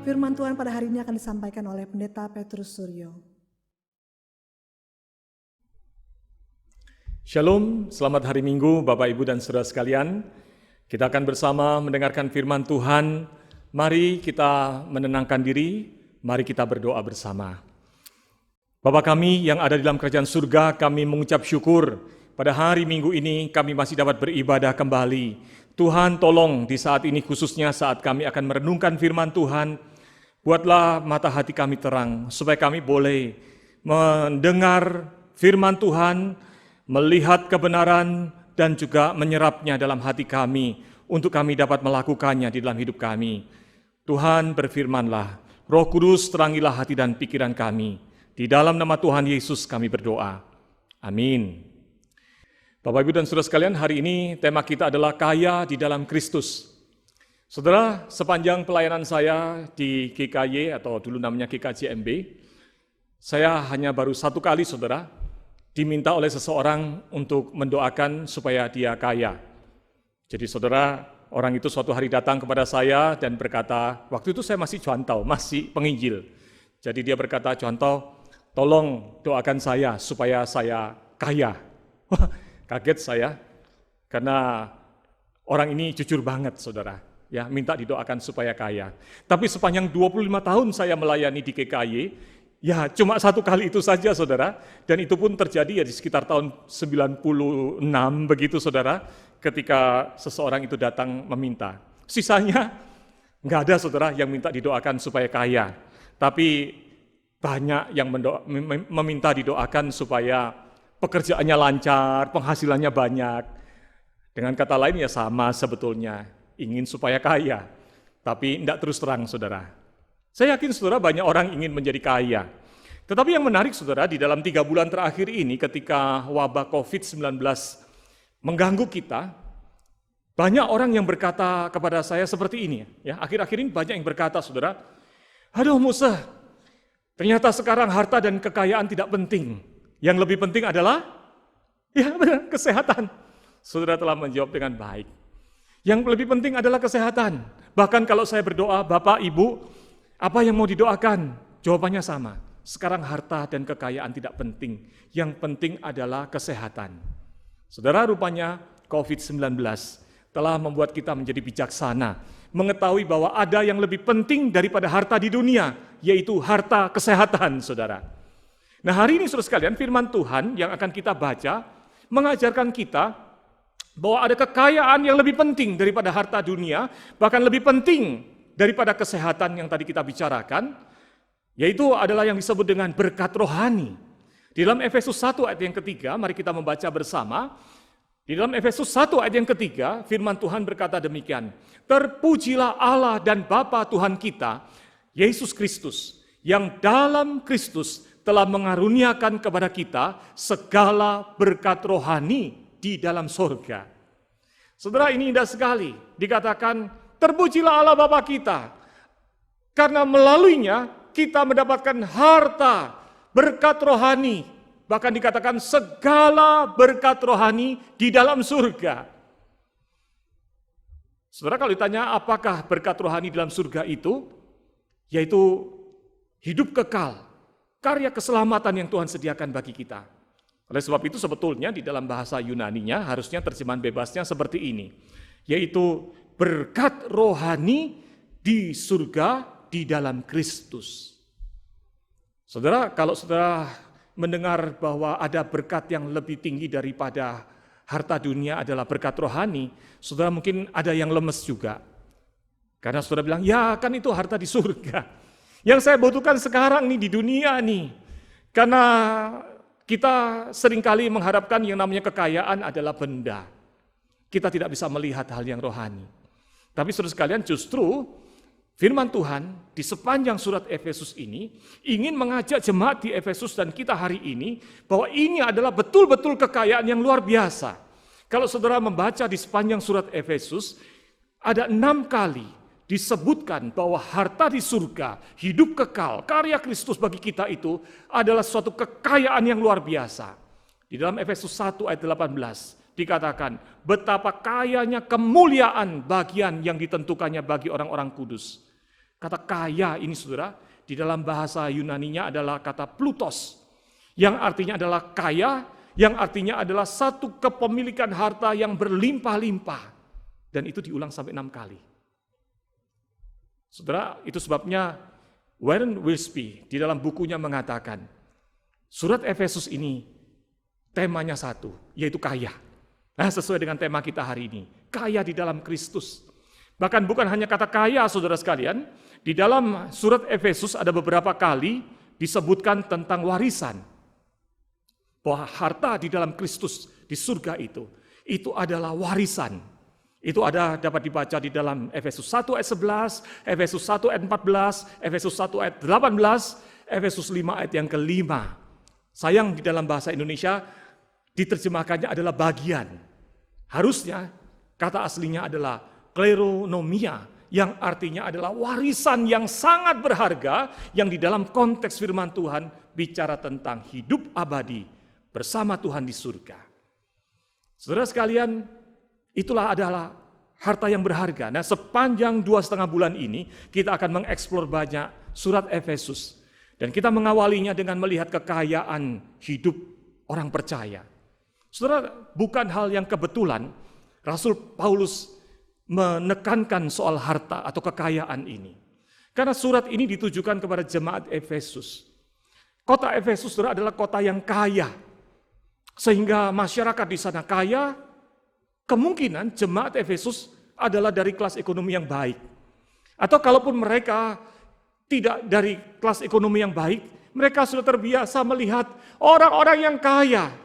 Firman Tuhan pada hari ini akan disampaikan oleh Pendeta Petrus Suryo. Shalom, selamat hari Minggu Bapak Ibu dan Saudara sekalian. Kita akan bersama mendengarkan firman Tuhan. Mari kita menenangkan diri, mari kita berdoa bersama. Bapa kami yang ada di dalam kerajaan surga, kami mengucap syukur pada hari Minggu ini kami masih dapat beribadah kembali. Tuhan tolong di saat ini khususnya saat kami akan merenungkan firman Tuhan, buatlah mata hati kami terang supaya kami boleh mendengar firman Tuhan, melihat kebenaran dan juga menyerapnya dalam hati kami untuk kami dapat melakukannya di dalam hidup kami. Tuhan berfirmanlah, Roh Kudus terangilah hati dan pikiran kami. Di dalam nama Tuhan Yesus kami berdoa. Amin. Bapak Ibu dan Saudara sekalian, hari ini tema kita adalah kaya di dalam Kristus. Saudara, sepanjang pelayanan saya di GKY atau dulu namanya GKJMB, saya hanya baru satu kali, saudara, diminta oleh seseorang untuk mendoakan supaya dia kaya. Jadi saudara, orang itu suatu hari datang kepada saya dan berkata, waktu itu saya masih cuantau, masih penginjil. Jadi dia berkata, cuantau, tolong doakan saya supaya saya kaya. Wah, kaget saya, karena orang ini jujur banget, saudara. Ya, minta didoakan supaya kaya. Tapi sepanjang 25 tahun saya melayani di GKY, ya cuma satu kali itu saja, saudara. Dan itu pun terjadi ya di sekitar tahun 96 begitu, saudara, ketika seseorang itu datang meminta. Sisanya nggak ada, saudara, yang minta didoakan supaya kaya. Tapi banyak yang meminta didoakan supaya pekerjaannya lancar, penghasilannya banyak. Dengan kata lain ya sama sebetulnya, ingin supaya kaya, tapi tidak terus terang, saudara. Saya yakin, saudara, banyak orang ingin menjadi kaya. Tetapi yang menarik, saudara, di dalam 3 bulan terakhir ini ketika wabah COVID-19 mengganggu kita, banyak orang yang berkata kepada saya seperti ini. Ya, akhir-akhir ini banyak yang berkata, saudara, aduh Musa, ternyata sekarang harta dan kekayaan tidak penting. Yang lebih penting adalah, ya benar, kesehatan. Saudara telah menjawab dengan baik. Yang lebih penting adalah kesehatan. Bahkan kalau saya berdoa, Bapak, Ibu, apa yang mau didoakan? Jawabannya sama. Sekarang harta dan kekayaan tidak penting. Yang penting adalah kesehatan. Saudara, rupanya COVID-19 telah membuat kita menjadi bijaksana. Mengetahui bahwa ada yang lebih penting daripada harta di dunia, yaitu harta kesehatan, saudara. Nah, hari ini, saudara sekalian, firman Tuhan yang akan kita baca mengajarkan kita bahwa ada kekayaan yang lebih penting daripada harta dunia, bahkan lebih penting daripada kesehatan yang tadi kita bicarakan, yaitu adalah yang disebut dengan berkat rohani. Di dalam Efesus 1 ayat yang ketiga, mari kita membaca bersama. Di dalam Efesus 1 ayat yang ketiga, firman Tuhan berkata demikian, terpujilah Allah dan Bapa Tuhan kita, Yesus Kristus, yang dalam Kristus telah mengaruniakan kepada kita segala berkat rohani di dalam surga. Saudara, ini indah sekali. Dikatakan, terpujilah Allah Bapa kita. Karena melaluinya kita mendapatkan harta, berkat rohani. Bahkan dikatakan segala berkat rohani di dalam surga. Saudara, kalau ditanya apakah berkat rohani dalam surga itu? Yaitu hidup kekal, karya keselamatan yang Tuhan sediakan bagi kita. Oleh sebab itu sebetulnya di dalam bahasa Yunaninya harusnya terjemahan bebasnya seperti ini, yaitu berkat rohani di surga di dalam Kristus. Saudara, kalau saudara mendengar bahwa ada berkat yang lebih tinggi daripada harta dunia adalah berkat rohani, saudara mungkin ada yang lemes juga. Karena saudara bilang, ya kan itu harta di surga. Yang saya butuhkan sekarang nih di dunia nih. Karena kita seringkali mengharapkan yang namanya kekayaan adalah benda. Kita tidak bisa melihat hal yang rohani. Tapi saudara sekalian, justru firman Tuhan di sepanjang surat Efesus ini ingin mengajak jemaat di Efesus dan kita hari ini bahwa ini adalah betul-betul kekayaan yang luar biasa. Kalau saudara membaca di sepanjang surat Efesus, ada 6 kali disebutkan bahwa harta di surga, hidup kekal, karya Kristus bagi kita itu adalah suatu kekayaan yang luar biasa. Di dalam Efesus 1 ayat 18 dikatakan betapa kayanya kemuliaan bagian yang ditentukannya bagi orang-orang kudus. Kata kaya ini saudara, di dalam bahasa Yunaninya adalah kata plutos, yang artinya adalah kaya, yang artinya adalah satu kepemilikan harta yang berlimpah-limpah. Dan itu diulang sampai 6 kali. Saudara, itu sebabnya Warren Wiersbe di dalam bukunya mengatakan, surat Efesus ini temanya satu, yaitu kaya. Nah, sesuai dengan tema kita hari ini, kaya di dalam Kristus. Bahkan bukan hanya kata kaya, saudara sekalian, di dalam surat Efesus ada beberapa kali disebutkan tentang warisan. Bahwa harta di dalam Kristus di surga itu adalah warisan. Itu dapat dibaca di dalam Efesus 1 ayat 11, Efesus 1 ayat 14, Efesus 1 ayat 18, Efesus 5 ayat yang kelima. Sayang di dalam bahasa Indonesia diterjemahkannya adalah bagian. Harusnya kata aslinya adalah kleronomia, yang artinya adalah warisan yang sangat berharga, yang di dalam konteks firman Tuhan bicara tentang hidup abadi bersama Tuhan di surga. Saudara sekalian, itulah adalah harta yang berharga. Nah, sepanjang 2,5 bulan ini kita akan mengeksplor banyak surat Efesus. Dan kita mengawalinya dengan melihat kekayaan hidup orang percaya. Saudara, bukan hal yang kebetulan Rasul Paulus menekankan soal harta atau kekayaan ini. Karena surat ini ditujukan kepada jemaat Efesus. Kota Efesus adalah kota yang kaya. Sehingga masyarakat di sana kaya, kemungkinan jemaat Efesus adalah dari kelas ekonomi yang baik. Atau kalaupun mereka tidak dari kelas ekonomi yang baik, mereka sudah terbiasa melihat orang-orang yang kaya.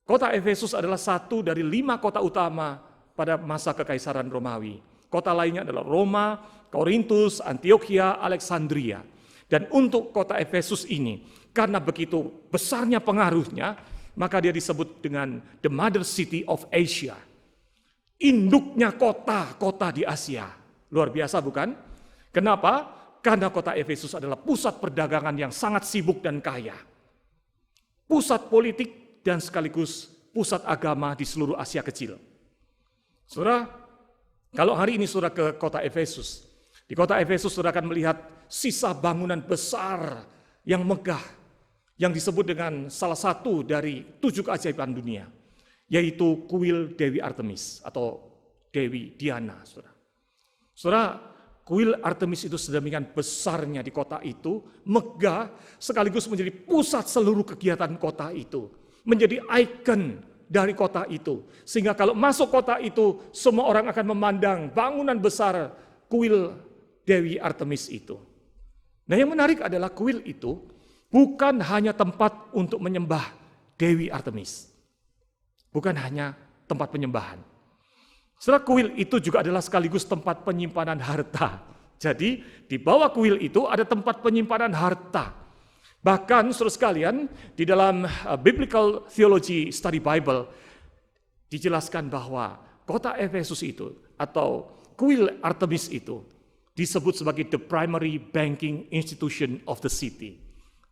Kota Efesus adalah satu dari 5 kota utama pada masa Kekaisaran Romawi. Kota lainnya adalah Roma, Korintus, Antioquia, Alexandria. Dan untuk kota Efesus ini, karena begitu besarnya pengaruhnya, maka dia disebut dengan the mother city of Asia. Induknya kota-kota di Asia. Luar biasa bukan? Kenapa? Karena kota Efesus adalah pusat perdagangan yang sangat sibuk dan kaya. Pusat politik dan sekaligus pusat agama di seluruh Asia Kecil. Saudara, kalau hari ini saudara ke kota Efesus, di kota Efesus saudara akan melihat sisa bangunan besar yang megah, yang disebut dengan salah satu dari 7 keajaiban dunia, yaitu kuil Dewi Artemis atau Dewi Diana. Saudara, kuil Artemis itu sedemikian besarnya di kota itu, megah sekaligus menjadi pusat seluruh kegiatan kota itu, menjadi ikon dari kota itu. Sehingga kalau masuk kota itu, semua orang akan memandang bangunan besar kuil Dewi Artemis itu. Nah, yang menarik adalah kuil itu bukan hanya tempat untuk menyembah Dewi Artemis. Bukan hanya tempat penyembahan. Setelah kuil itu juga adalah sekaligus tempat penyimpanan harta. Jadi di bawah kuil itu ada tempat penyimpanan harta. Bahkan saudara sekalian, di dalam Biblical Theology Study Bible dijelaskan bahwa kota Efesus itu atau kuil Artemis itu disebut sebagai the primary banking institution of the city.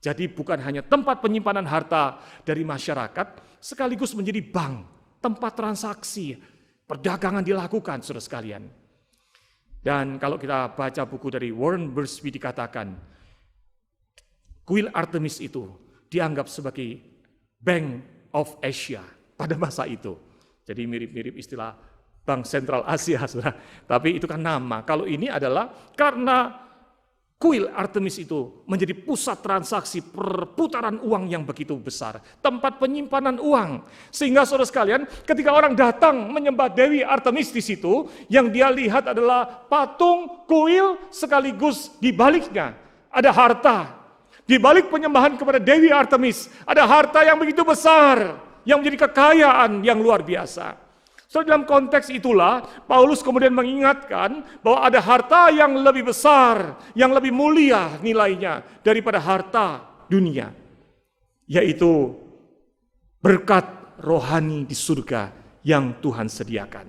Jadi bukan hanya tempat penyimpanan harta dari masyarakat, sekaligus menjadi bank, tempat transaksi, perdagangan dilakukan, saudara sekalian. Dan kalau kita baca buku dari Warren Wiersbe dikatakan, kuil Artemis itu dianggap sebagai Bank of Asia pada masa itu. Jadi mirip-mirip istilah Bank Sentral Asia, saudara. Tapi itu kan nama. Kalau ini adalah karena kuil Artemis itu menjadi pusat transaksi perputaran uang yang begitu besar. Tempat penyimpanan uang. Sehingga saudara sekalian, ketika orang datang menyembah Dewi Artemis di situ, yang dia lihat adalah patung, kuil, sekaligus di baliknya ada harta. Di balik penyembahan kepada Dewi Artemis, ada harta yang begitu besar, yang menjadi kekayaan yang luar biasa. So, dalam konteks itulah, Paulus kemudian mengingatkan bahwa ada harta yang lebih besar, yang lebih mulia nilainya daripada harta dunia, yaitu berkat rohani di surga yang Tuhan sediakan.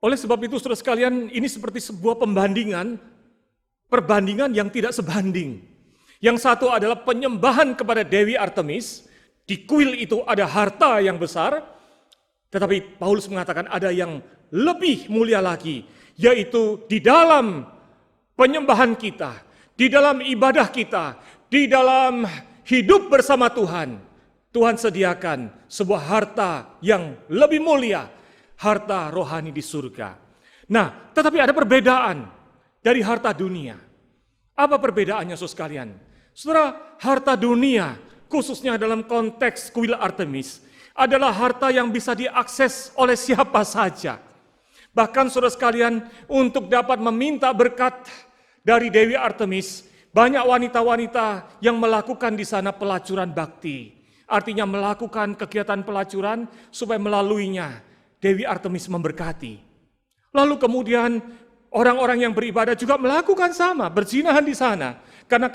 Oleh sebab itu, saudara sekalian, ini seperti sebuah perbandingan yang tidak sebanding. Yang satu adalah penyembahan kepada Dewi Artemis, di kuil itu ada harta yang besar. Tetapi Paulus mengatakan ada yang lebih mulia lagi, yaitu di dalam penyembahan kita, di dalam ibadah kita, di dalam hidup bersama Tuhan, Tuhan sediakan sebuah harta yang lebih mulia, harta rohani di surga. Nah, tetapi ada perbedaan dari harta dunia. Apa perbedaannya, saudara sekalian? Saudara, harta dunia, khususnya dalam konteks kuil Artemis, adalah harta yang bisa diakses oleh siapa saja. Bahkan saudara sekalian, untuk dapat meminta berkat dari Dewi Artemis, banyak wanita-wanita yang melakukan di sana pelacuran bakti. Artinya melakukan kegiatan pelacuran supaya melaluinya Dewi Artemis memberkati. Lalu kemudian orang-orang yang beribadah juga melakukan sama, berzinahan di sana. Karena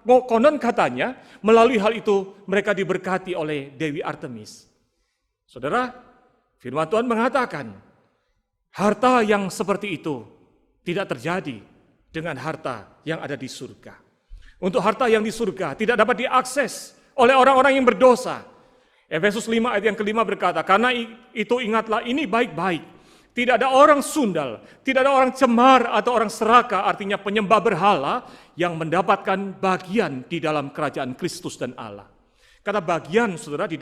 konon katanya melalui hal itu mereka diberkati oleh Dewi Artemis. Saudara, firman Tuhan mengatakan, harta yang seperti itu tidak terjadi dengan harta yang ada di surga. Untuk harta yang di surga tidak dapat diakses oleh orang-orang yang berdosa. Efesus 5 ayat yang kelima berkata, karena itu ingatlah ini baik-baik. Tidak ada orang sundal, tidak ada orang cemar atau orang serakah, artinya penyembah berhala yang mendapatkan bagian di dalam kerajaan Kristus dan Allah. Kata bagian, saudara, di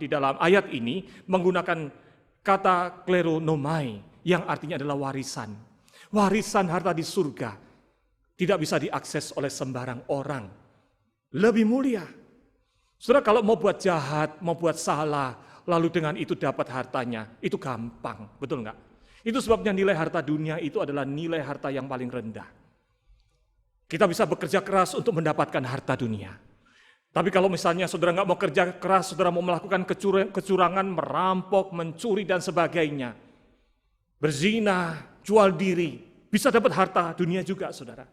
dalam ayat ini menggunakan kata kleronomai yang artinya adalah warisan. Warisan harta di surga tidak bisa diakses oleh sembarang orang. Lebih mulia. Saudara, kalau mau buat jahat, mau buat salah, lalu dengan itu dapat hartanya, itu gampang, betul enggak? Itu sebabnya nilai harta dunia itu adalah nilai harta yang paling rendah. Kita bisa bekerja keras untuk mendapatkan harta dunia. Tapi kalau misalnya saudara enggak mau kerja keras, saudara mau melakukan kecurangan, merampok, mencuri dan sebagainya, berzina, jual diri, bisa dapat harta dunia juga, saudara.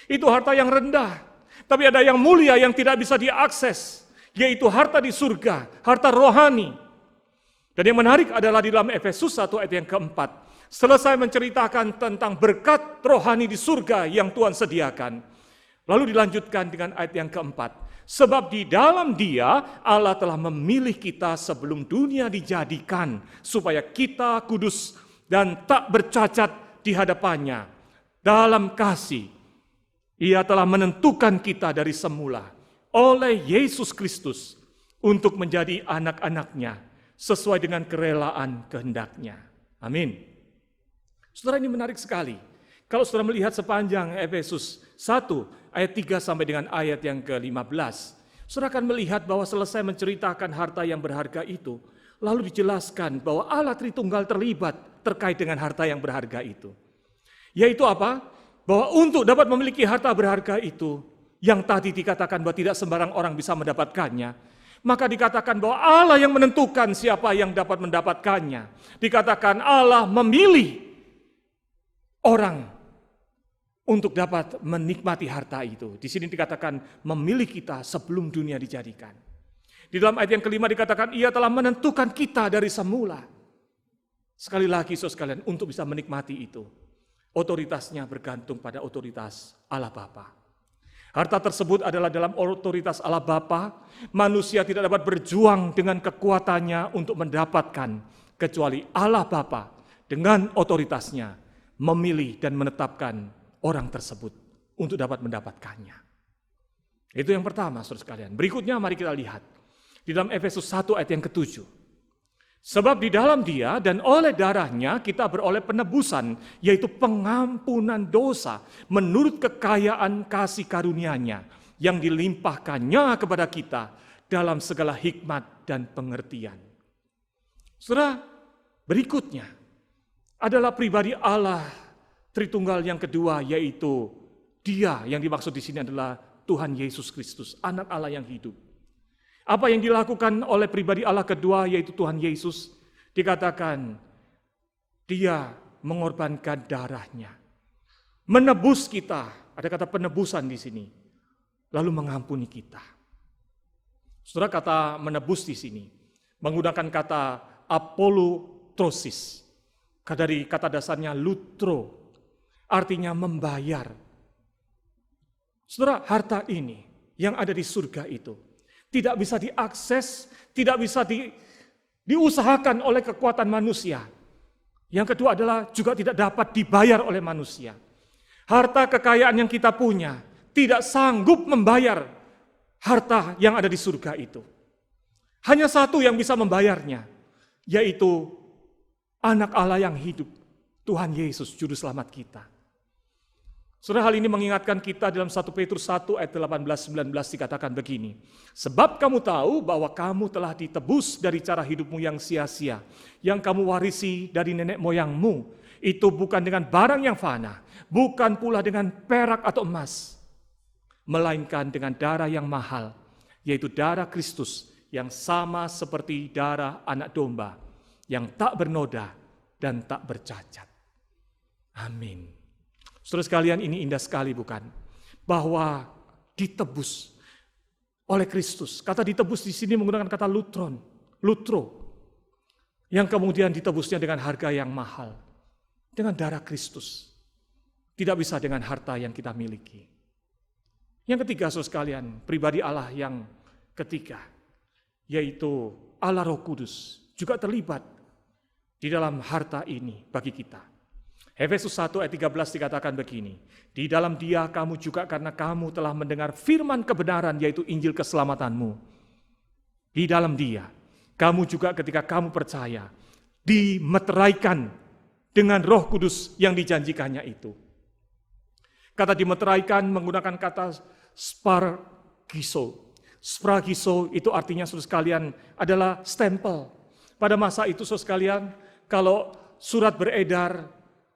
Itu harta yang rendah. Tapi ada yang mulia yang tidak bisa diakses, yaitu harta di surga, harta rohani. Dan yang menarik adalah di dalam Efesus 1 ayat yang keempat, selesai menceritakan tentang berkat rohani di surga yang Tuhan sediakan. Lalu dilanjutkan dengan ayat yang keempat, sebab di dalam Dia Allah telah memilih kita sebelum dunia dijadikan, supaya kita kudus dan tak bercacat di hadapannya. Dalam kasih, Ia telah menentukan kita dari semula oleh Yesus Kristus untuk menjadi anak-anaknya sesuai dengan kerelaan kehendak-Nya. Amin. Saudara, ini menarik sekali. Kalau saudara melihat sepanjang Efesus 1 ayat 3 sampai dengan ayat yang ke-15, saudara akan melihat bahwa selesai menceritakan harta yang berharga itu, lalu dijelaskan bahwa Allah Tritunggal terlibat terkait dengan harta yang berharga itu. Yaitu apa? Bahwa untuk dapat memiliki harta berharga itu, yang tadi dikatakan bahwa tidak sembarang orang bisa mendapatkannya, maka dikatakan bahwa Allah yang menentukan siapa yang dapat mendapatkannya. Dikatakan Allah memilih orang untuk dapat menikmati harta itu. Di sini dikatakan memilih kita sebelum dunia dijadikan. Di dalam ayat yang kelima dikatakan Ia telah menentukan kita dari semula. Sekali lagi saudara sekalian, untuk bisa menikmati itu, otoritasnya bergantung pada otoritas Allah Bapa. Harta tersebut adalah dalam otoritas Allah Bapa. Manusia tidak dapat berjuang dengan kekuatannya untuk mendapatkan, kecuali Allah Bapa dengan otoritasnya memilih dan menetapkan orang tersebut untuk dapat mendapatkannya. Itu yang pertama, saudara sekalian. Berikutnya mari kita lihat di dalam Efesus 1 ayat yang ke-7. Sebab di dalam Dia dan oleh darahnya kita beroleh penebusan, yaitu pengampunan dosa menurut kekayaan kasih karunia-Nya yang dilimpahkannya kepada kita dalam segala hikmat dan pengertian. Saudara, berikutnya adalah pribadi Allah Tritunggal yang kedua, yaitu Dia yang dimaksud di sini adalah Tuhan Yesus Kristus, Anak Allah yang hidup. Apa yang dilakukan oleh pribadi Allah kedua, yaitu Tuhan Yesus, dikatakan Dia mengorbankan darahnya, menebus kita. Ada kata penebusan di sini, lalu mengampuni kita. Saudara, kata menebus di sini menggunakan kata apolutrosis, dari kata dasarnya lutro, artinya membayar. Saudara, harta ini yang ada di surga itu tidak bisa diakses, tidak bisa diusahakan oleh kekuatan manusia. Yang kedua adalah juga tidak dapat dibayar oleh manusia. harta kekayaan yang kita punya tidak sanggup membayar harta yang ada di surga itu. Hanya satu yang bisa membayarnya, yaitu Anak Allah yang hidup, Tuhan Yesus, Juru Selamat kita. Saudara, hal ini mengingatkan kita dalam 1 Petrus 1 ayat 18-19 dikatakan begini. Sebab kamu tahu bahwa kamu telah ditebus dari cara hidupmu yang sia-sia, yang kamu warisi dari nenek moyangmu. Itu bukan dengan barang yang fana, bukan pula dengan perak atau emas, melainkan dengan darah yang mahal, yaitu darah Kristus yang sama seperti darah anak domba, yang tak bernoda dan tak bercacat. Amin. Saudara sekalian, ini indah sekali bukan? Bahwa ditebus oleh Kristus. Kata ditebus di sini menggunakan kata lutro, yang kemudian ditebusnya dengan harga yang mahal, dengan darah Kristus. Tidak bisa dengan harta yang kita miliki. Yang ketiga, saudara sekalian, pribadi Allah yang ketiga, yaitu Allah Roh Kudus, juga terlibat di dalam harta ini bagi kita. Efesus 1 ayat 13 dikatakan begini, di dalam Dia kamu juga karena kamu telah mendengar firman kebenaran, yaitu Injil keselamatanmu. Di dalam Dia, kamu juga ketika kamu percaya, dimeteraikan dengan Roh Kudus yang dijanjikannya itu. Kata dimeteraikan menggunakan kata spargiso. Spargiso itu artinya, saudara sekalian, adalah stempel. Pada masa itu, saudara sekalian, kalau surat beredar,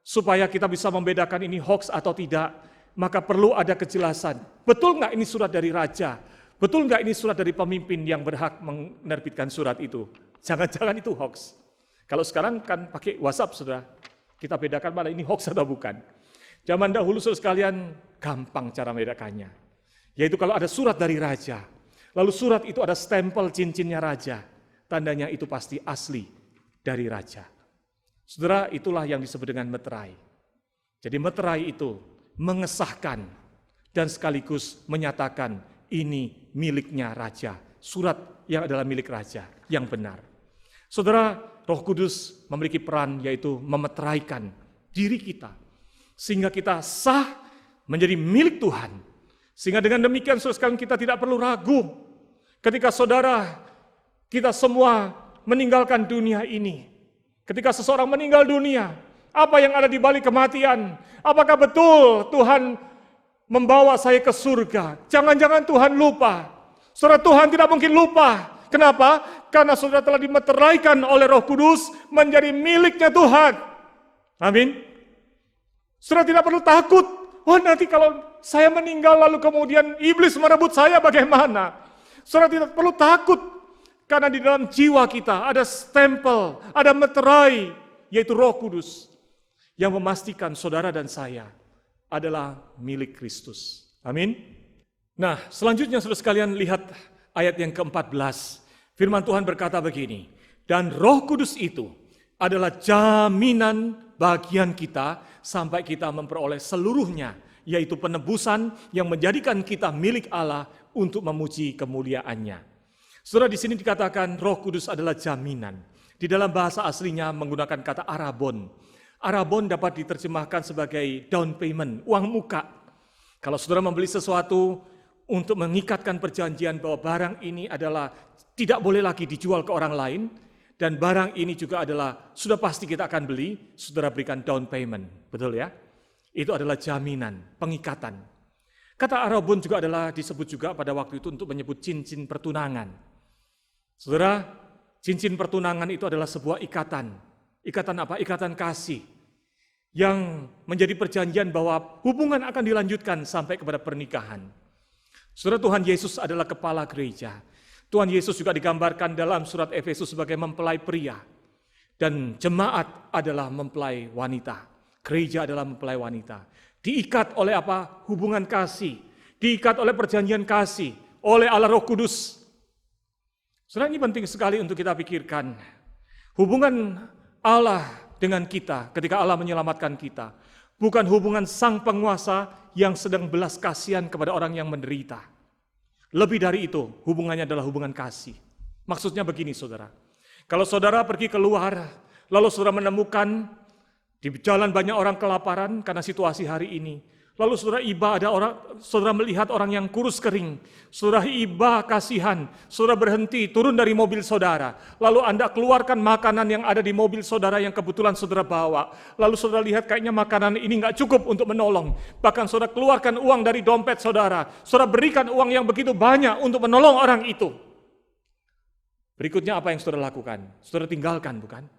supaya kita bisa membedakan ini hoax atau tidak, maka perlu ada kejelasan. Betul nggak ini surat dari raja? Betul nggak ini surat dari pemimpin yang berhak menerbitkan surat itu? Jangan-jangan itu hoax. Kalau sekarang kan pakai WhatsApp, saudara. Kita bedakan mana ini hoax atau bukan. Zaman dahulu, saudara sekalian, gampang cara membedakannya. Yaitu kalau ada surat dari raja, lalu surat itu ada stempel cincinnya raja, tandanya itu pasti asli dari raja. Saudara, itulah yang disebut dengan meterai. Jadi meterai itu mengesahkan dan sekaligus menyatakan ini miliknya raja. Surat yang adalah milik raja yang benar. Saudara, Roh Kudus memiliki peran, yaitu memeteraikan diri kita, sehingga kita sah menjadi milik Tuhan. Sehingga dengan demikian, saudara sekalian, kita tidak perlu ragu ketika saudara kita semua meninggalkan dunia ini. Ketika seseorang meninggal dunia, apa yang ada di balik kematian? Apakah betul Tuhan membawa saya ke surga? Jangan-jangan Tuhan lupa. Saudara, Tuhan tidak mungkin lupa. Kenapa? Karena saudara telah dimeteraikan oleh Roh Kudus menjadi miliknya Tuhan. Amin. Saudara tidak perlu takut. Oh, nanti kalau saya meninggal lalu kemudian iblis merebut saya bagaimana? Saudara tidak perlu takut. Karena di dalam jiwa kita ada stempel, ada meterai, yaitu Roh Kudus, yang memastikan saudara dan saya adalah milik Kristus. Amin. Nah, selanjutnya saudara sekalian, lihat ayat yang ke-14. Firman Tuhan berkata begini, dan Roh Kudus itu adalah jaminan bagian kita sampai kita memperoleh seluruhnya, yaitu penebusan yang menjadikan kita milik Allah untuk memuji kemuliaannya. Saudara, di sini dikatakan Roh Kudus adalah jaminan. Di dalam bahasa aslinya menggunakan kata arabon. Arabon dapat diterjemahkan sebagai down payment, uang muka. Kalau saudara membeli sesuatu untuk mengikatkan perjanjian bahwa barang ini adalah tidak boleh lagi dijual ke orang lain, dan barang ini juga adalah sudah pasti kita akan beli, saudara berikan down payment. Betul ya? Itu adalah jaminan, pengikatan. Kata arabon juga adalah disebut juga pada waktu itu untuk menyebut cincin pertunangan. Saudara, cincin pertunangan itu adalah sebuah ikatan. Ikatan apa? Ikatan kasih. Yang menjadi perjanjian bahwa hubungan akan dilanjutkan sampai kepada pernikahan. Saudara, Tuhan Yesus adalah kepala gereja. Tuhan Yesus juga digambarkan dalam surat Efesus sebagai mempelai pria. Dan jemaat adalah mempelai wanita. Gereja adalah mempelai wanita. Diikat oleh apa? Hubungan kasih. Diikat oleh perjanjian kasih. Oleh Allah Roh Kudus. Saudara, ini penting sekali untuk kita pikirkan. Hubungan Allah dengan kita ketika Allah menyelamatkan kita. Bukan hubungan sang penguasa yang sedang belas kasihan kepada orang yang menderita. Lebih dari itu, hubungannya adalah hubungan kasih. Maksudnya begini, saudara. Kalau saudara pergi keluar, lalu saudara menemukan di jalan banyak orang kelaparan karena situasi hari ini. Lalu saudara iba saudara melihat orang yang kurus kering. Saudara iba kasihan, saudara berhenti, turun dari mobil saudara. Lalu Anda keluarkan makanan yang ada di mobil saudara yang kebetulan saudara bawa. Lalu saudara lihat kayaknya makanan ini nggak cukup untuk menolong. Bahkan saudara keluarkan uang dari dompet saudara. Saudara berikan uang yang begitu banyak untuk menolong orang itu. Berikutnya apa yang saudara lakukan? Saudara tinggalkan, bukan?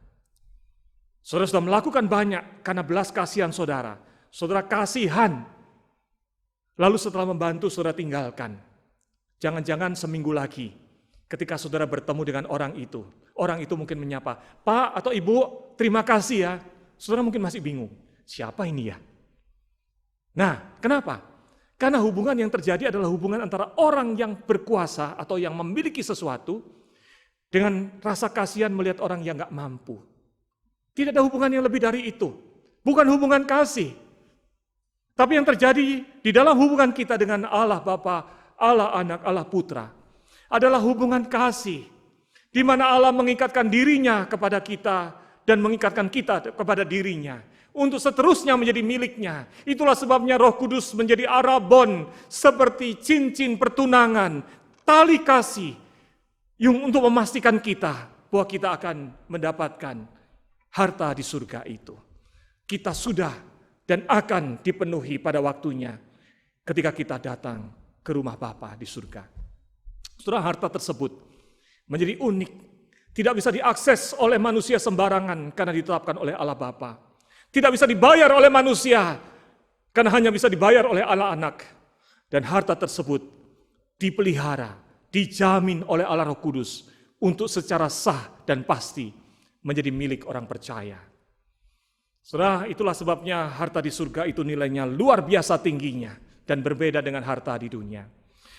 Saudara sudah melakukan banyak karena belas kasihan saudara. Saudara kasihan, lalu setelah membantu saudara tinggalkan. Jangan-jangan seminggu lagi ketika saudara bertemu dengan orang itu mungkin menyapa, "Pak atau Ibu, terima kasih ya." Saudara mungkin masih bingung, siapa ini ya? Nah, kenapa? Karena hubungan yang terjadi adalah hubungan antara orang yang berkuasa atau yang memiliki sesuatu dengan rasa kasihan melihat orang yang gak mampu. Tidak ada hubungan yang lebih dari itu. Bukan hubungan kasih. Tapi yang terjadi di dalam hubungan kita dengan Allah Bapa, Allah Anak, Allah Putra adalah hubungan kasih, di mana Allah mengikatkan dirinya kepada kita dan mengikatkan kita kepada dirinya untuk seterusnya menjadi miliknya. Itulah sebabnya Roh Kudus menjadi arabon seperti cincin pertunangan, tali kasih yang untuk memastikan kita bahwa kita akan mendapatkan harta di surga itu. Kita sudah dan akan dipenuhi pada waktunya ketika kita datang ke rumah Bapa di surga. Saudara, harta tersebut menjadi unik, tidak bisa diakses oleh manusia sembarangan karena ditetapkan oleh Allah Bapa. Tidak bisa dibayar oleh manusia karena hanya bisa dibayar oleh Allah Anak. Dan harta tersebut dipelihara, dijamin oleh Allah Roh Kudus untuk secara sah dan pasti menjadi milik orang percaya. Saudara, itulah sebabnya harta di surga itu nilainya luar biasa tingginya dan berbeda dengan harta di dunia.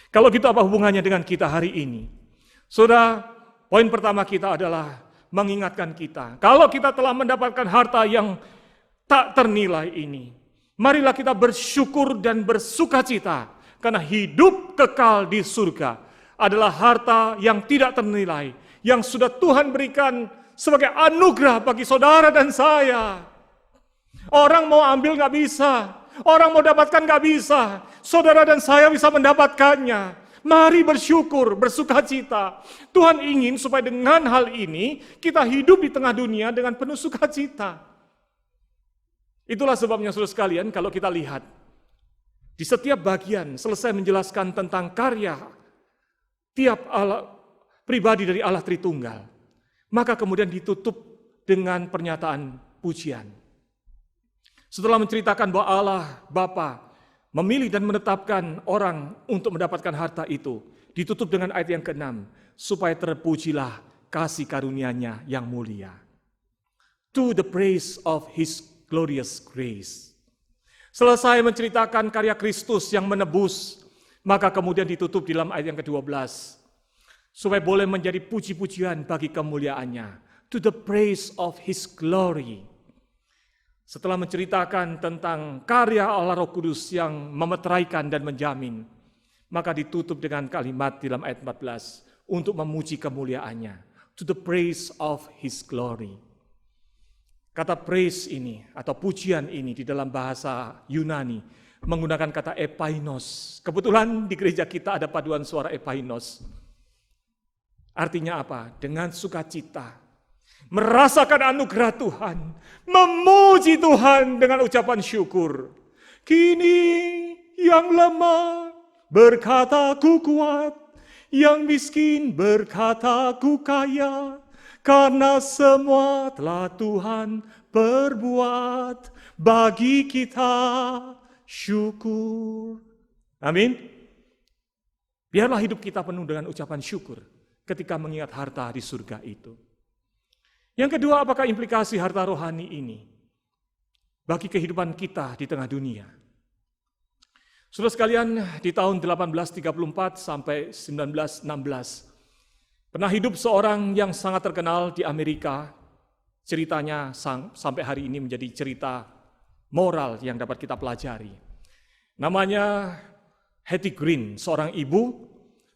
Kalau gitu apa hubungannya dengan kita hari ini? Saudara, poin pertama kita adalah mengingatkan kita. Kalau kita telah mendapatkan harta yang tak ternilai ini, marilah kita bersyukur dan bersukacita karena hidup kekal di surga adalah harta yang tidak ternilai, yang sudah Tuhan berikan sebagai anugerah bagi saudara dan saya. Orang mau ambil gak bisa, orang mau dapatkan gak bisa, saudara dan saya bisa mendapatkannya. Mari bersyukur, bersukacita. Tuhan ingin supaya dengan hal ini kita hidup di tengah dunia dengan penuh sukacita. Itulah sebabnya saudara sekalian, kalau kita lihat di setiap bagian selesai menjelaskan tentang karya tiap Allah pribadi dari Allah Tritunggal, maka kemudian ditutup dengan pernyataan pujian. Setelah menceritakan bahwa Allah Bapa memilih dan menetapkan orang untuk mendapatkan harta itu, ditutup dengan ayat yang ke-6, supaya terpujilah kasih karunia-Nya yang mulia. To the praise of His glorious grace. Selesai menceritakan karya Kristus yang menebus, maka kemudian ditutup di dalam ayat yang ke-12, supaya boleh menjadi puji-pujian bagi kemuliaan-Nya. To the praise of His glory. Setelah menceritakan tentang karya Allah Roh Kudus yang memeteraikan dan menjamin, maka ditutup dengan kalimat di dalam ayat 14 untuk memuji kemuliaan-Nya. To the praise of His glory. Kata praise ini atau pujian ini di dalam bahasa Yunani menggunakan kata epainos. Kebetulan di gereja kita ada paduan suara epainos. Artinya apa? Dengan sukacita. Merasakan anugerah Tuhan, memuji Tuhan dengan ucapan syukur. Kini yang lemah berkata ku kuat, yang miskin berkata ku kaya, karena semua telah Tuhan perbuat bagi kita syukur. Amin. Biarlah hidup kita penuh dengan ucapan syukur ketika mengingat harta di surga itu. Yang kedua, apakah implikasi harta rohani ini bagi kehidupan kita di tengah dunia? Saudara sekalian, di tahun 1834 sampai 1916, pernah hidup seorang yang sangat terkenal di Amerika. Ceritanya sampai hari ini menjadi cerita moral yang dapat kita pelajari. Namanya Hattie Green, seorang ibu,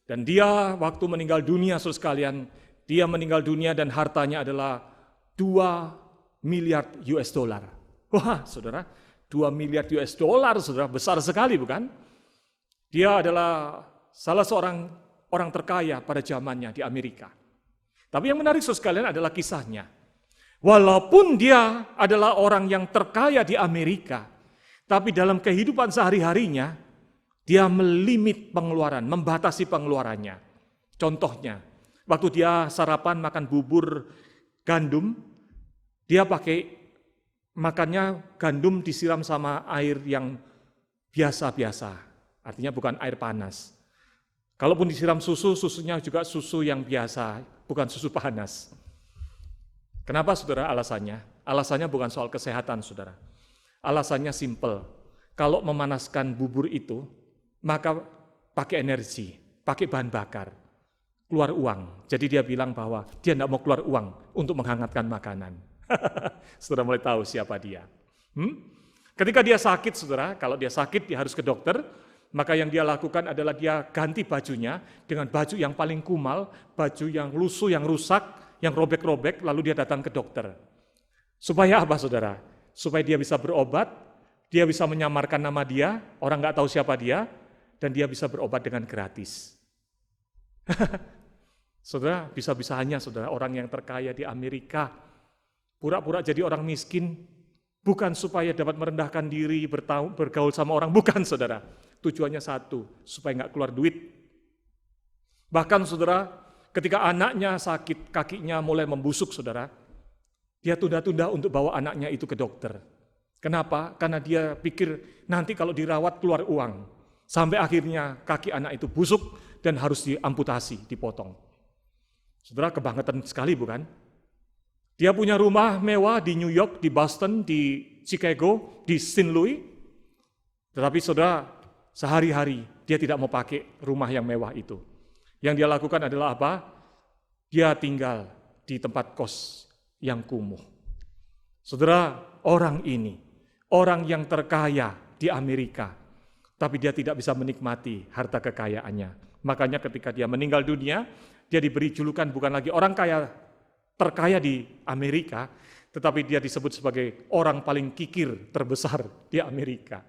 dan dia waktu meninggal dunia, saudara sekalian, dia meninggal dunia dan hartanya adalah $2 miliar. Wah, saudara, $2 2 miliar US dollar, saudara, besar sekali bukan? Dia adalah salah seorang orang terkaya pada zamannya di Amerika. Tapi yang menarik saudara sekalian adalah kisahnya. Walaupun dia adalah orang yang terkaya di Amerika, tapi dalam kehidupan sehari-harinya, dia melimit pengeluaran, membatasi pengeluarannya. Contohnya, waktu dia sarapan makan bubur gandum, dia makannya gandum disiram sama air yang biasa-biasa, artinya bukan air panas. Kalaupun disiram susu, susunya juga susu yang biasa, bukan susu panas. Kenapa saudara alasannya? Alasannya bukan soal kesehatan saudara. Alasannya simple. Kalau memanaskan bubur itu, maka pakai energi, pakai bahan bakar, keluar uang. Jadi dia bilang bahwa dia tidak mau keluar uang untuk menghangatkan makanan. Saudara mulai tahu siapa dia. Ketika dia sakit saudara, kalau dia sakit dia harus ke dokter, maka yang dia lakukan adalah dia ganti bajunya dengan baju yang paling kumal, baju yang lusuh, yang rusak, yang robek-robek, lalu dia datang ke dokter. Supaya apa saudara? Supaya dia bisa berobat, dia bisa menyamarkan nama dia, orang nggak tahu siapa dia, dan dia bisa berobat dengan gratis. Saudara, bisa-bisanya saudara, orang yang terkaya di Amerika, pura-pura jadi orang miskin, bukan supaya dapat merendahkan diri, bergaul sama orang, bukan saudara. Tujuannya satu, supaya nggak keluar duit. Bahkan saudara, ketika anaknya sakit, kakinya mulai membusuk saudara, dia tunda-tunda untuk bawa anaknya itu ke dokter. Kenapa? Karena dia pikir nanti kalau dirawat keluar uang. Sampai akhirnya kaki anak itu busuk dan harus diamputasi, dipotong. Saudara, kebangetan sekali bukan? Dia punya rumah mewah di New York, di Boston, di Chicago, di St. Louis. Tetapi saudara, sehari-hari dia tidak mau pakai rumah yang mewah itu. Yang dia lakukan adalah apa? Dia tinggal di tempat kos yang kumuh. Saudara, orang ini, orang yang terkaya di Amerika, tapi dia tidak bisa menikmati harta kekayaannya. Makanya ketika dia meninggal dunia, dia diberi julukan bukan lagi orang kaya terkaya di Amerika, tetapi dia disebut sebagai orang paling kikir terbesar di Amerika.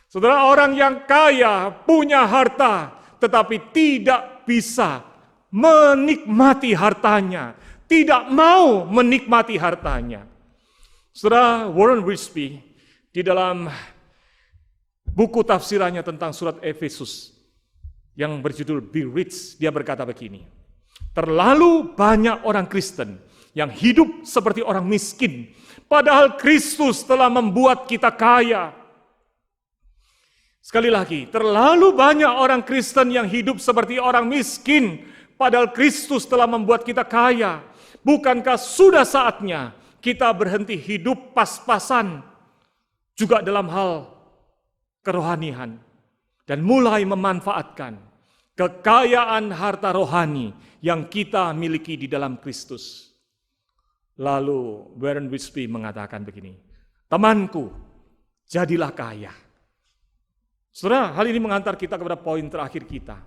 Saudara, orang yang kaya, punya harta, tetapi tidak bisa menikmati hartanya, tidak mau menikmati hartanya. Saudara, Warren Wiersbe di dalam buku tafsirannya tentang surat Efesus yang berjudul Be Rich, dia berkata begini, terlalu banyak orang Kristen yang hidup seperti orang miskin, padahal Kristus telah membuat kita kaya. Sekali lagi, terlalu banyak orang Kristen yang hidup seperti orang miskin, padahal Kristus telah membuat kita kaya. Bukankah sudah saatnya kita berhenti hidup pas-pasan juga dalam hal kerohanian dan mulai memanfaatkan kekayaan harta rohani yang kita miliki di dalam Kristus? Lalu Warren Wiersbe mengatakan begini, temanku, jadilah kaya. Saudara, hal ini mengantar kita kepada poin terakhir kita.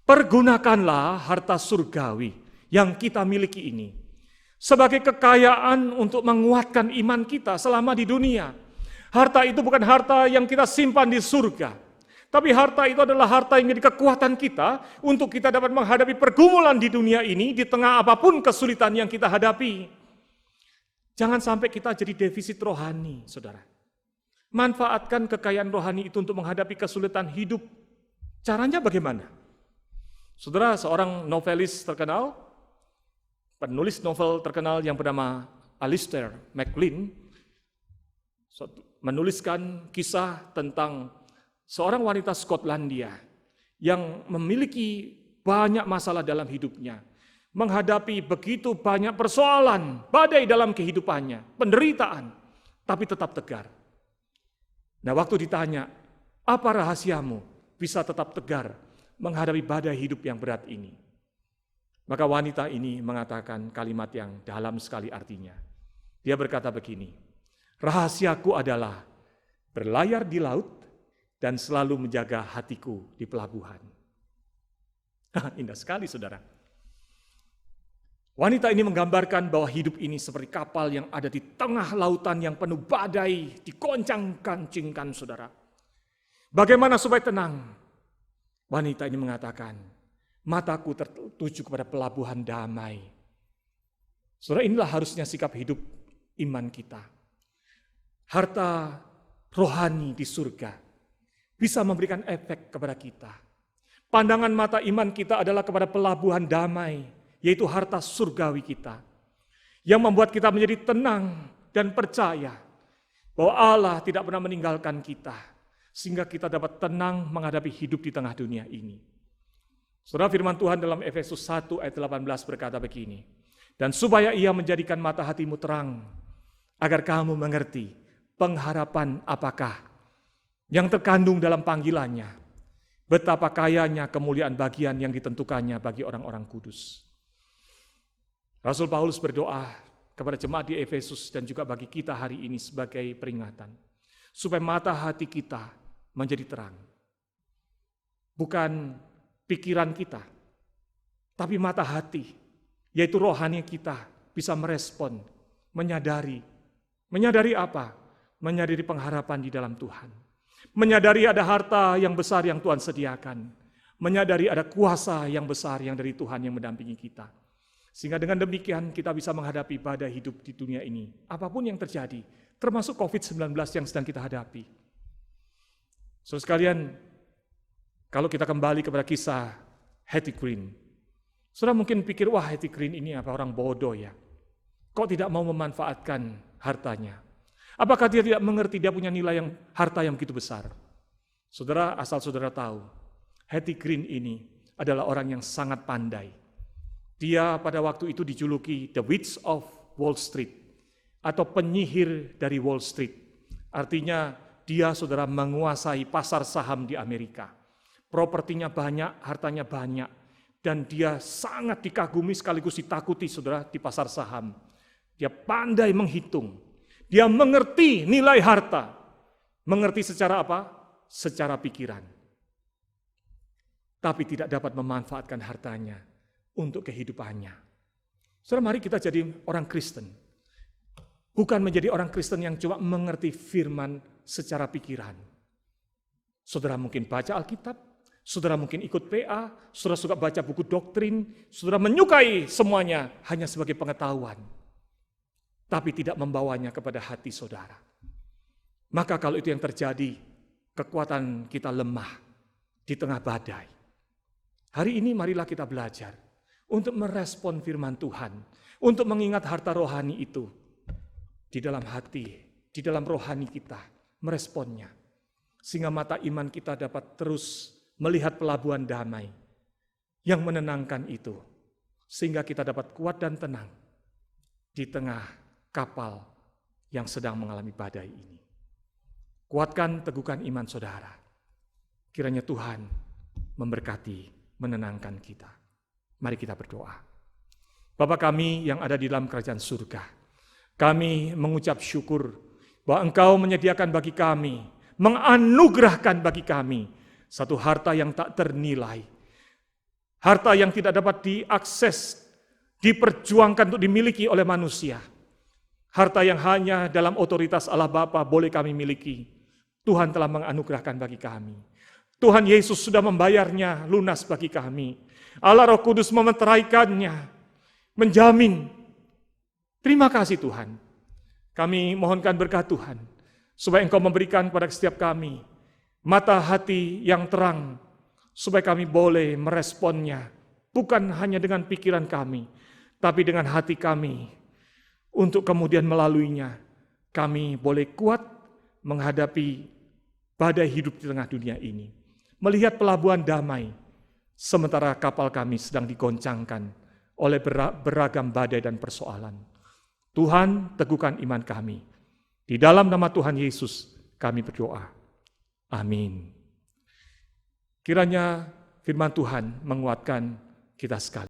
Pergunakanlah harta surgawi yang kita miliki ini sebagai kekayaan untuk menguatkan iman kita selama di dunia. Harta itu bukan harta yang kita simpan di surga, tapi harta itu adalah harta yang menjadi kekuatan kita untuk kita dapat menghadapi pergumulan di dunia ini di tengah apapun kesulitan yang kita hadapi. Jangan sampai kita jadi defisit rohani, saudara. Manfaatkan kekayaan rohani itu untuk menghadapi kesulitan hidup. Caranya bagaimana? Saudara, seorang novelis terkenal, penulis novel terkenal yang bernama Alistair MacLean, menuliskan kisah tentang seorang wanita Skotlandia yang memiliki banyak masalah dalam hidupnya, menghadapi begitu banyak persoalan, badai dalam kehidupannya, penderitaan, tapi tetap tegar. Nah, waktu ditanya, apa rahasiamu bisa tetap tegar menghadapi badai hidup yang berat ini? Maka wanita ini mengatakan kalimat yang dalam sekali artinya. Dia berkata begini, rahasiaku adalah berlayar di laut dan selalu menjaga hatiku di pelabuhan. Indah sekali saudara. Wanita ini menggambarkan bahwa hidup ini seperti kapal yang ada di tengah lautan yang penuh badai, dikoncang-kancingkan saudara. Bagaimana supaya tenang? Wanita ini mengatakan, mataku tertuju kepada pelabuhan damai. Saudara, inilah harusnya sikap hidup iman kita. Harta rohani di surga bisa memberikan efek kepada kita. Pandangan mata iman kita adalah kepada pelabuhan damai, yaitu harta surgawi kita, yang membuat kita menjadi tenang dan percaya bahwa Allah tidak pernah meninggalkan kita, sehingga kita dapat tenang menghadapi hidup di tengah dunia ini. Saudara, firman Tuhan dalam Efesus 1 ayat 18 berkata begini, dan supaya ia menjadikan mata hatimu terang, agar kamu mengerti pengharapan apakah yang terkandung dalam panggilannya, betapa kayanya kemuliaan bagian yang ditentukannya bagi orang-orang kudus. Rasul Paulus berdoa kepada jemaat di Efesus dan juga bagi kita hari ini sebagai peringatan, supaya mata hati kita menjadi terang. Bukan pikiran kita, tapi mata hati, yaitu rohani kita bisa merespon, menyadari apa? Menyadari pengharapan di dalam Tuhan. Menyadari ada harta yang besar yang Tuhan sediakan. Menyadari ada kuasa yang besar yang dari Tuhan yang mendampingi kita. Sehingga dengan demikian kita bisa menghadapi badai hidup di dunia ini. Apapun yang terjadi, termasuk COVID-19 yang sedang kita hadapi. Saudara sekalian, kalau kita kembali kepada kisah Hetty Green, saudara mungkin pikir, wah Hetty Green ini apa orang bodoh ya? Kok tidak mau memanfaatkan hartanya? Apakah dia tidak mengerti dia punya nilai harta yang begitu besar? Saudara, asal saudara tahu, Hetty Green ini adalah orang yang sangat pandai. Dia pada waktu itu dijuluki The Witch of Wall Street, atau penyihir dari Wall Street. Artinya dia, saudara, menguasai pasar saham di Amerika. Propertinya banyak, hartanya banyak, dan dia sangat dikagumi sekaligus ditakuti, saudara, di pasar saham. Dia pandai menghitung. Dia mengerti nilai harta. Mengerti secara apa? Secara pikiran. Tapi tidak dapat memanfaatkan hartanya untuk kehidupannya. Saudara, mari kita jadi orang Kristen. Bukan menjadi orang Kristen yang cuma mengerti firman secara pikiran. Saudara mungkin baca Alkitab, saudara mungkin ikut PA, saudara suka baca buku doktrin, saudara menyukai semuanya hanya sebagai pengetahuan. Tapi tidak membawanya kepada hati saudara. Maka kalau itu yang terjadi, kekuatan kita lemah di tengah badai. Hari ini marilah kita belajar untuk merespon firman Tuhan, untuk mengingat harta rohani itu di dalam hati, di dalam rohani kita, meresponnya. Sehingga mata iman kita dapat terus melihat pelabuhan damai yang menenangkan itu. Sehingga kita dapat kuat dan tenang di tengah kapal yang sedang mengalami badai ini. Kuatkan, teguhkan iman saudara. Kiranya Tuhan memberkati, menenangkan kita. Mari kita berdoa. Bapa kami yang ada di dalam kerajaan surga, kami mengucap syukur bahwa Engkau menyediakan bagi kami, menganugerahkan bagi kami satu harta yang tak ternilai. Harta yang tidak dapat diakses, diperjuangkan untuk dimiliki oleh manusia. Harta yang hanya dalam otoritas Allah Bapa boleh kami miliki. Tuhan telah menganugerahkan bagi kami. Tuhan Yesus sudah membayarnya lunas bagi kami. Allah Roh Kudus memeteraikannya, menjamin. Terima kasih Tuhan. Kami mohonkan berkat Tuhan, supaya Engkau memberikan kepada setiap kami mata hati yang terang, supaya kami boleh meresponnya, bukan hanya dengan pikiran kami, tapi dengan hati kami. Untuk kemudian melaluinya, kami boleh kuat menghadapi badai hidup di tengah dunia ini. Melihat pelabuhan damai, sementara kapal kami sedang digoncangkan oleh beragam badai dan persoalan. Tuhan, teguhkan iman kami. Di dalam nama Tuhan Yesus, kami berdoa. Amin. Kiranya firman Tuhan menguatkan kita sekali.